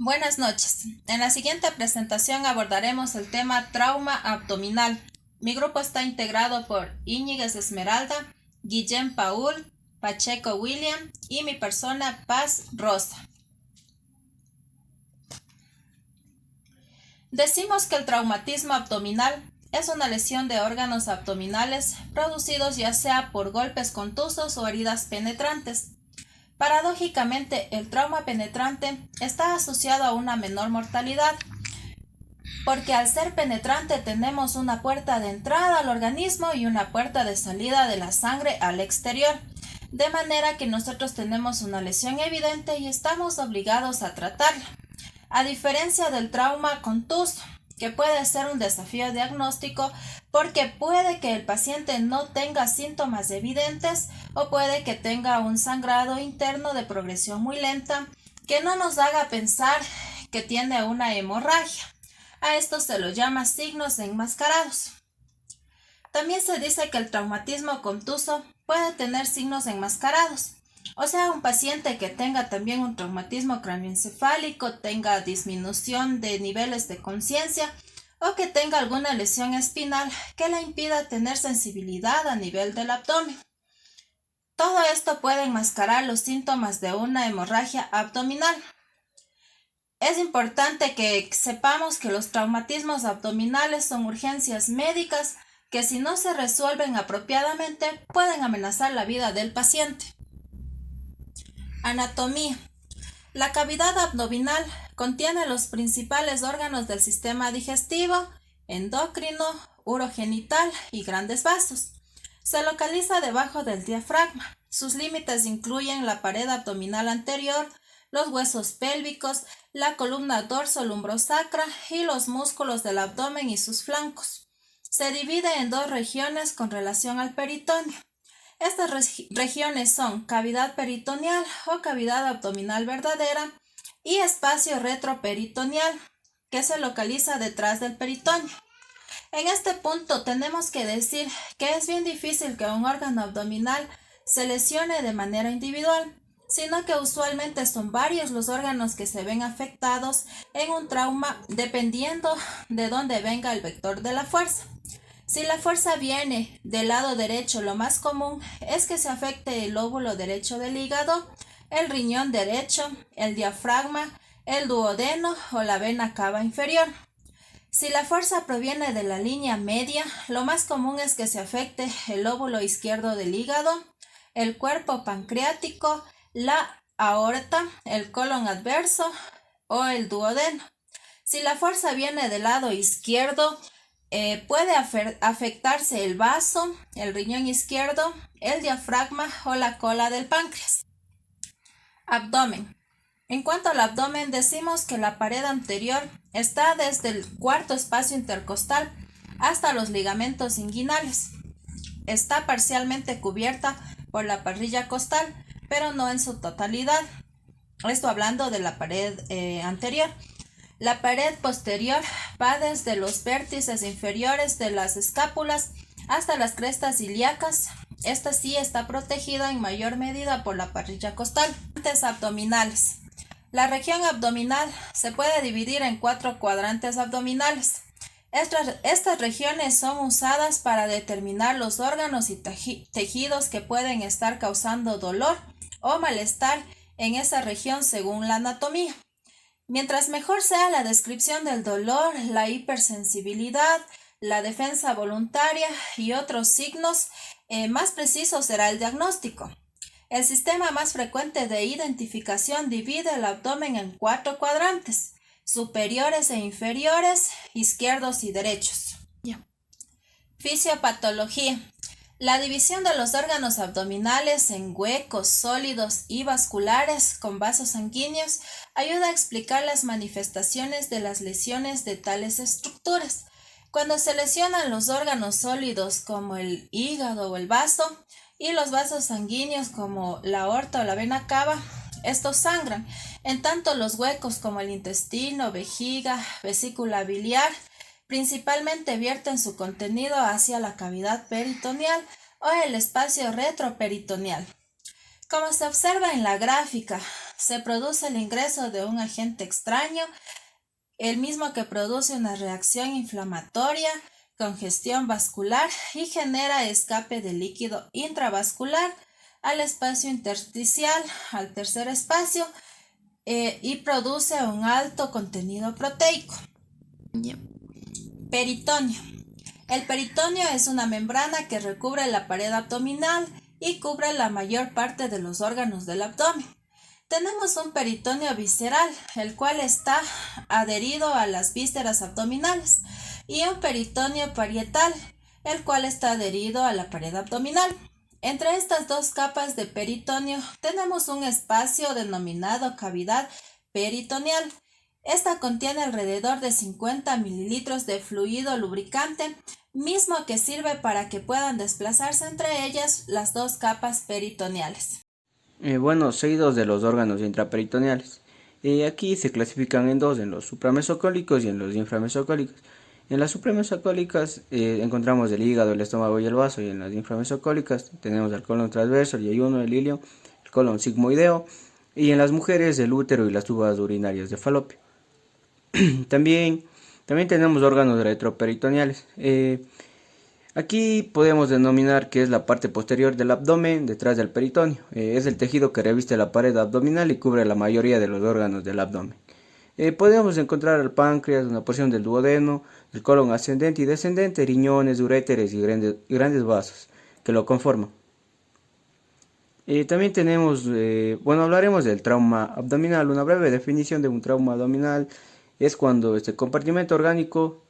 Buenas noches. En la siguiente presentación abordaremos el tema trauma abdominal. Mi grupo está integrado por Íñiguez Esmeralda, Guillén Paul, Pacheco William y mi persona Paz Rosa. Decimos que el traumatismo abdominal es una lesión de órganos abdominales producidos ya sea por golpes contusos o heridas penetrantes. Paradójicamente, el trauma penetrante está asociado a una menor mortalidad, porque al ser penetrante tenemos una puerta de entrada al organismo y una puerta de salida de la sangre al exterior, de manera que nosotros tenemos una lesión evidente y estamos obligados a tratarla. A diferencia del trauma contuso, que puede ser un desafío diagnóstico porque puede que el paciente no tenga síntomas evidentes o puede que tenga un sangrado interno de progresión muy lenta que no nos haga pensar que tiene una hemorragia. A esto se lo llama signos enmascarados. También se dice que el traumatismo contuso puede tener signos enmascarados. O sea, un paciente que tenga también un traumatismo cráneoencefálico, tenga disminución de niveles de conciencia o que tenga alguna lesión espinal que le impida tener sensibilidad a nivel del abdomen. Todo esto puede enmascarar los síntomas de una hemorragia abdominal. Es importante que sepamos que los traumatismos abdominales son urgencias médicas que si no se resuelven apropiadamente pueden amenazar la vida del paciente. Anatomía. La cavidad abdominal contiene los principales órganos del sistema digestivo, endocrino, urogenital y grandes vasos. Se localiza debajo del diafragma. Sus límites incluyen la pared abdominal anterior, los huesos pélvicos, la columna dorso-lumbrosacra y los músculos del abdomen y sus flancos. Se divide en dos regiones con relación al peritoneo. Estas regiones son cavidad peritoneal o cavidad abdominal verdadera y espacio retroperitoneal, que se localiza detrás del peritoneo. En este punto tenemos que decir que es bien difícil que un órgano abdominal se lesione de manera individual, sino que usualmente son varios los órganos que se ven afectados en un trauma dependiendo de dónde venga el vector de la fuerza. Si la fuerza viene del lado derecho, lo más común es que se afecte el lóbulo derecho del hígado, el riñón derecho, el diafragma, el duodeno o la vena cava inferior. Si la fuerza proviene de la línea media, lo más común es que se afecte el lóbulo izquierdo del hígado, el cuerpo pancreático, la aorta, el colon adverso o el duodeno. Si la fuerza viene del lado izquierdo, puede afectarse el vaso, el riñón izquierdo, el diafragma o la cola del páncreas. Abdomen. En cuanto al abdomen, decimos que la pared anterior está desde el cuarto espacio intercostal hasta los ligamentos inguinales. Está parcialmente cubierta por la parrilla costal, pero no en su totalidad. Esto hablando de la pared anterior. La pared posterior va desde los vértices inferiores de las escápulas hasta las crestas ilíacas. Esta sí está protegida en mayor medida por la parrilla costal. Abdominales. La región abdominal se puede dividir en 4 cuadrantes abdominales. Estas regiones son usadas para determinar los órganos y tejidos que pueden estar causando dolor o malestar en esa región según la anatomía. Mientras mejor sea la descripción del dolor, la hipersensibilidad, la defensa voluntaria y otros signos, más preciso será el diagnóstico. El sistema más frecuente de identificación divide el abdomen en 4 cuadrantes, superiores e inferiores, izquierdos y derechos. Fisiopatología. La división de los órganos abdominales en huecos, sólidos y vasculares con vasos sanguíneos ayuda a explicar las manifestaciones de las lesiones de tales estructuras. Cuando se lesionan los órganos sólidos como el hígado o el vaso y los vasos sanguíneos como la aorta o la vena cava, estos sangran, en tanto los huecos como el intestino, vejiga, vesícula biliar, principalmente vierten su contenido hacia la cavidad peritoneal o el espacio retroperitoneal. Como se observa en la gráfica, se produce el ingreso de un agente extraño, el mismo que produce una reacción inflamatoria, congestión vascular y genera escape de líquido intravascular al espacio intersticial, al tercer espacio, y produce un alto contenido proteico. Peritoneo. El peritoneo es una membrana que recubre la pared abdominal y cubre la mayor parte de los órganos del abdomen. Tenemos un peritoneo visceral, el cual está adherido a las vísceras abdominales, y un peritoneo parietal, el cual está adherido a la pared abdominal. Entre estas dos capas de peritoneo tenemos un espacio denominado cavidad peritoneal. Esta contiene alrededor de 50 mililitros de fluido lubricante, mismo que sirve para que puedan desplazarse entre ellas las dos capas peritoneales. Seguidos de los órganos intraperitoneales. Aquí se clasifican en dos, en los supramesocólicos y en los inframesocólicos. En las supramesocólicas encontramos el hígado, el estómago y el vaso, y en las inframesocólicas tenemos el colon transverso, el yeyuno, el ilio, el colon sigmoideo, y en las mujeres el útero y las tubas urinarias de falopio. También tenemos órganos retroperitoneales. Aquí podemos denominar que es la parte posterior del abdomen, detrás del peritoneo. Es el tejido que reviste la pared abdominal y cubre la mayoría de los órganos del abdomen. Podemos encontrar el páncreas, una porción del duodeno, el colon ascendente y descendente, riñones, uréteres y grandes vasos que lo conforman. También tenemos, hablaremos del trauma abdominal. Una breve definición de un trauma abdominal es cuando este compartimento orgánico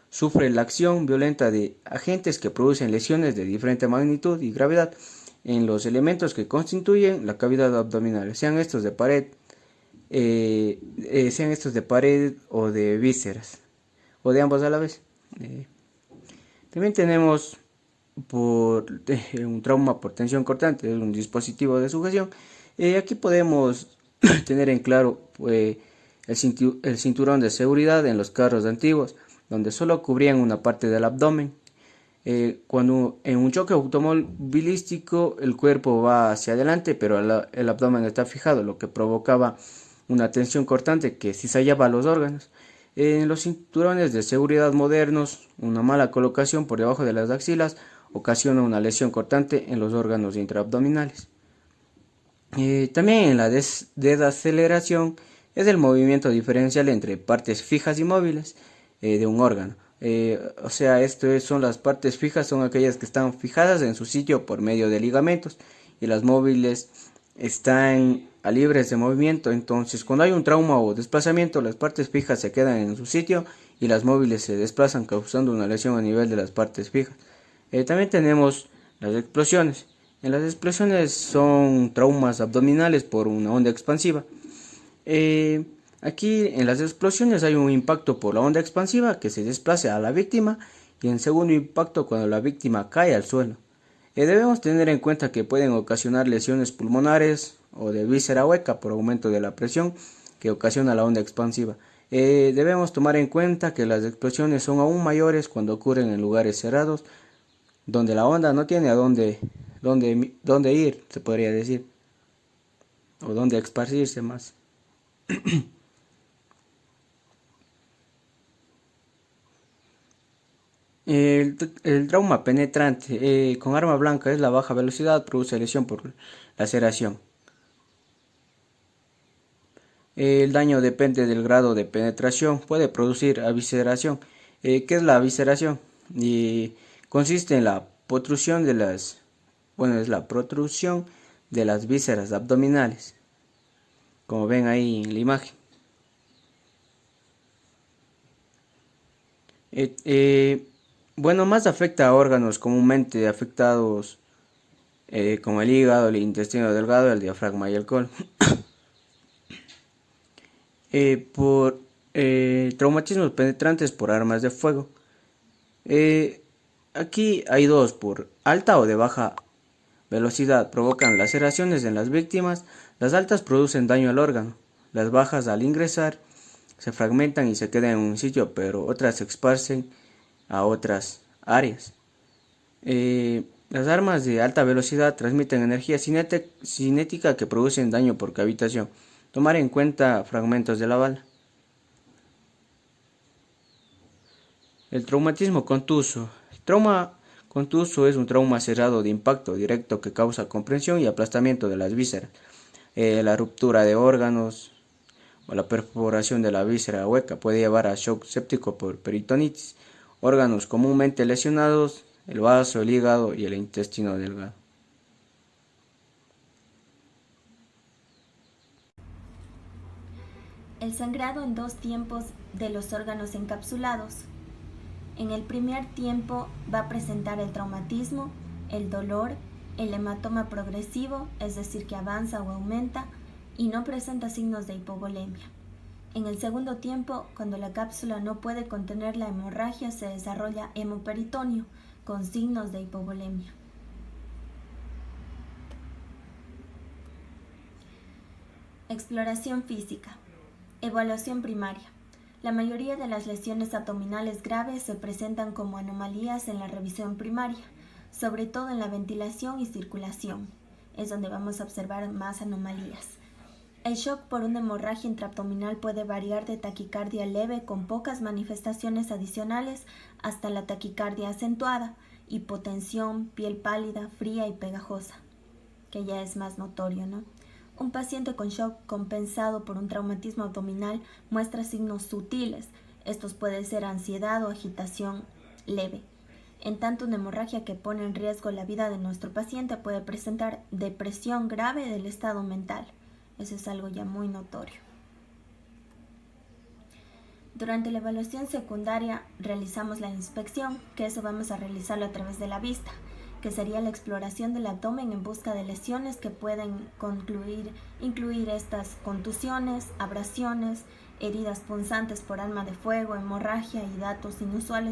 sufre la acción violenta de agentes que producen lesiones de diferente magnitud y gravedad en los elementos que constituyen la cavidad abdominal, sean estos de pared o de vísceras, o de ambos a la vez. También tenemos un trauma por tensión cortante, es un dispositivo de sujeción. Aquí podemos tener en claro el cinturón de seguridad en los carros antiguos, donde solo cubrían una parte del abdomen. Cuando en un choque automovilístico el cuerpo va hacia adelante, pero el abdomen está fijado, lo que provocaba una tensión cortante que cizallaba los órganos. En los cinturones de seguridad modernos, una mala colocación por debajo de las axilas ocasiona una lesión cortante en los órganos intraabdominales. También en la desaceleración es el movimiento diferencial entre partes fijas y móviles de un órgano. Son las partes fijas, son aquellas que están fijadas en su sitio por medio de ligamentos, y las móviles están libres de movimiento. Entonces, cuando hay un trauma o desplazamiento, las partes fijas se quedan en su sitio y las móviles se desplazan, causando una lesión a nivel de las partes fijas. También tenemos las explosiones. En las explosiones son traumas abdominales por una onda expansiva. Aquí en las explosiones hay un impacto por la onda expansiva que se desplaza a la víctima, y en segundo impacto cuando la víctima cae al suelo. Debemos tener en cuenta que pueden ocasionar lesiones pulmonares o de víscera hueca por aumento de la presión que ocasiona la onda expansiva. Debemos tomar en cuenta que las explosiones son aún mayores cuando ocurren en lugares cerrados, donde la onda no tiene a dónde ir, se podría decir, o dónde esparcirse más. El trauma penetrante con arma blanca es la baja velocidad, produce lesión por laceración. El daño depende del grado de penetración, puede producir avisceración. ¿Qué es la avisceración? Consiste en la protrusión de las vísceras abdominales, como ven ahí en la imagen. Más afecta a órganos comúnmente afectados como el hígado, el intestino delgado, el diafragma y el colon. Por traumatismos penetrantes por armas de fuego. Aquí hay dos: por alta o de baja velocidad provocan laceraciones en las víctimas. Las altas producen daño al órgano, las bajas al ingresar se fragmentan y se quedan en un sitio, pero otras se esparcen a otras áreas. Las armas de alta velocidad transmiten energía cinética que producen daño por cavitación. Tomar en cuenta fragmentos de la bala. El traumatismo contuso. El trauma contuso es un trauma cerrado de impacto directo que causa comprensión y aplastamiento de las vísceras. La ruptura de órganos o la perforación de la víscera hueca puede llevar a shock séptico por peritonitis. Órganos comúnmente lesionados: el vaso, el hígado y el intestino delgado. El sangrado en dos tiempos de los órganos encapsulados. En el primer tiempo va a presentar el traumatismo, el dolor, el hematoma progresivo, es decir, que avanza o aumenta, y no presenta signos de hipovolemia. En el segundo tiempo, cuando la cápsula no puede contener la hemorragia, se desarrolla hemoperitoneo, con signos de hipovolemia. Exploración física. Evaluación primaria. La mayoría de las lesiones abdominales graves se presentan como anomalías en la revisión primaria, sobre todo en la ventilación y circulación. Es donde vamos a observar más anomalías. El shock por una hemorragia intraabdominal puede variar de taquicardia leve con pocas manifestaciones adicionales hasta la taquicardia acentuada, hipotensión, piel pálida, fría y pegajosa, que ya es más notorio, ¿no? Un paciente con shock compensado por un traumatismo abdominal muestra signos sutiles. Estos pueden ser ansiedad o agitación leve. En tanto, una hemorragia que pone en riesgo la vida de nuestro paciente puede presentar depresión grave del estado mental. Eso es algo ya muy notorio. Durante la evaluación secundaria realizamos la inspección, que eso vamos a realizarlo a través de la vista, que sería la exploración del abdomen en busca de lesiones que pueden incluir estas contusiones, abrasiones, heridas punzantes por arma de fuego, hemorragia y datos inusuales